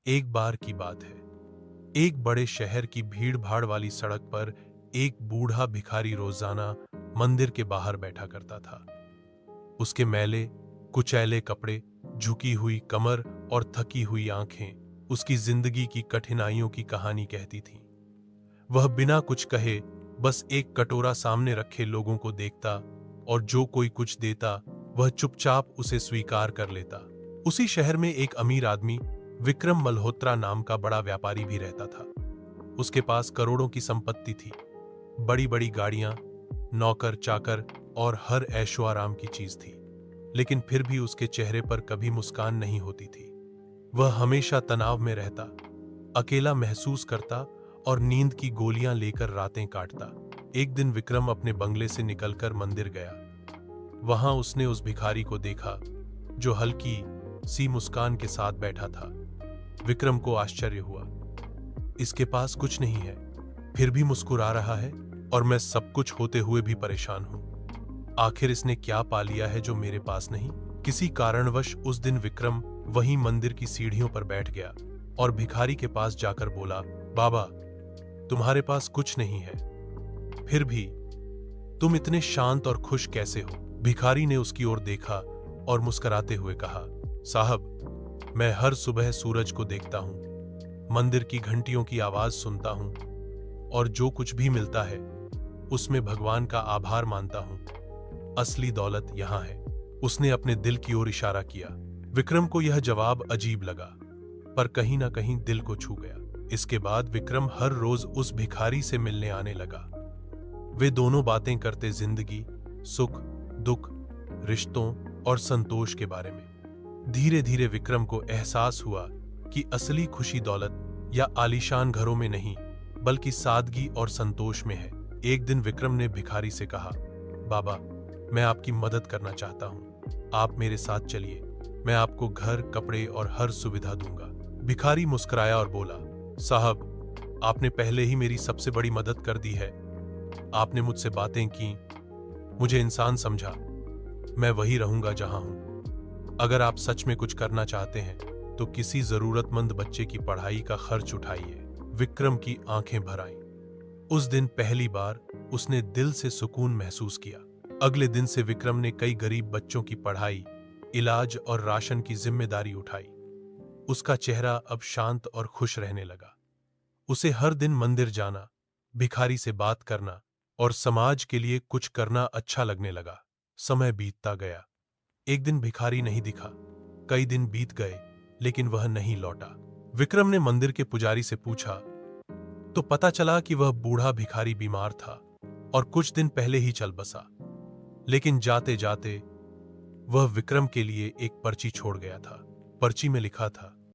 एक बार की बात है। एक बड़े शहर की भीड़-भाड़ वाली सड़क पर एक बूढ़ा भिखारी रोजाना मंदिर के बाहर बैठा करता था। उसके मैले, कुचैले कपड़े, झुकी हुई कमर और थकी हुई आंखें उसकी जिंदगी की कठिनाइयों की कहानी कहती थीं। वह बिना कुछ कहे बस एक कटोरा सामने रखे लोगों को देखता और जो कोई कुछ देता वह चुपचाप उसे स्वीकार कर लेता। उसी शहर में एक अमीर आदमी विक्रम मल्होत्रा नाम का बड़ा व्यापारी भी रहता था। उसके पास करोड़ों की संपत्ति थी, बड़ी बड़ी गाड़ियां, नौकर चाकर और हर ऐशो आराम की चीज थी। लेकिन फिर भी उसके चेहरे पर कभी मुस्कान नहीं होती थी। वह हमेशा तनाव में रहता, अकेला महसूस करता और नींद की गोलियां लेकर रातें काटता। एक दिन विक्रम अपने बंगले से निकलकर मंदिर गया। वहां उसने उस भिखारी को देखा जो हल्की सी मुस्कान के साथ बैठा था। विक्रम को आश्चर्य हुआ, इसके पास कुछ नहीं है, फिर भी मुस्कुरा रहा है और मैं सब कुछ होते हुए भी परेशान हूं। आखिर इसने क्या पा लिया है जो मेरे पास नहीं? किसी कारणवश उस दिन विक्रम वहीं मंदिर की सीढ़ियों पर बैठ गया और भिखारी के पास जाकर बोला, बाबा, तुम्हारे पास कुछ नहीं है, फिर भी तुम इतने शांत और खुश कैसे हो? भिखारी ने उसकी ओर देखा और मुस्कुराते हुए कहा, साहब, मैं हर सुबह सूरज को देखता हूं, मंदिर की घंटियों की आवाज सुनता हूं और जो कुछ भी मिलता है उसमें भगवान का आभार मानता हूं। असली दौलत यहां है। उसने अपने दिल की ओर इशारा किया। विक्रम को यह जवाब अजीब लगा, पर कहीं ना कहीं दिल को छू गया। इसके बाद विक्रम हर रोज उस भिखारी से मिलने आने लगा। वे दोनों बातें करते जिंदगी, सुख, दुख, रिश्तों और संतोष के बारे में। धीरे धीरे विक्रम को एहसास हुआ कि असली खुशी दौलत या आलीशान घरों में नहीं, बल्कि सादगी और संतोष में है। एक दिन विक्रम ने भिखारी से कहा, बाबा, मैं आपकी मदद करना चाहता हूं, आप मेरे साथ चलिए, मैं आपको घर, कपड़े और हर सुविधा दूंगा। भिखारी मुस्कुराया और बोला, साहब, आपने पहले ही मेरी सबसे बड़ी मदद कर दी है। आपने मुझसे बातें की, मुझे इंसान समझा, मैं वही रहूंगा जहां हूं। अगर आप सच में कुछ करना चाहते हैं तो किसी जरूरतमंद बच्चे की पढ़ाई का खर्च उठाइए। विक्रम की आंखें भर आईं। उस दिन पहली बार उसने दिल से सुकून महसूस किया। अगले दिन से विक्रम ने कई गरीब बच्चों की पढ़ाई, इलाज और राशन की जिम्मेदारी उठाई। उसका चेहरा अब शांत और खुश रहने लगा। उसे हर दिन मंदिर जाना, भिखारी से बात करना और समाज के लिए कुछ करना अच्छा लगने लगा। समय बीतता गया। एक दिन भिखारी नहीं दिखा, कई दिन बीत गए, लेकिन वह नहीं लौटा। विक्रम ने मंदिर के पुजारी से पूछा तो पता चला कि वह बूढ़ा भिखारी बीमार था और कुछ दिन पहले ही चल बसा। लेकिन जाते जाते वह विक्रम के लिए एक पर्ची छोड़ गया था। पर्ची में लिखा था,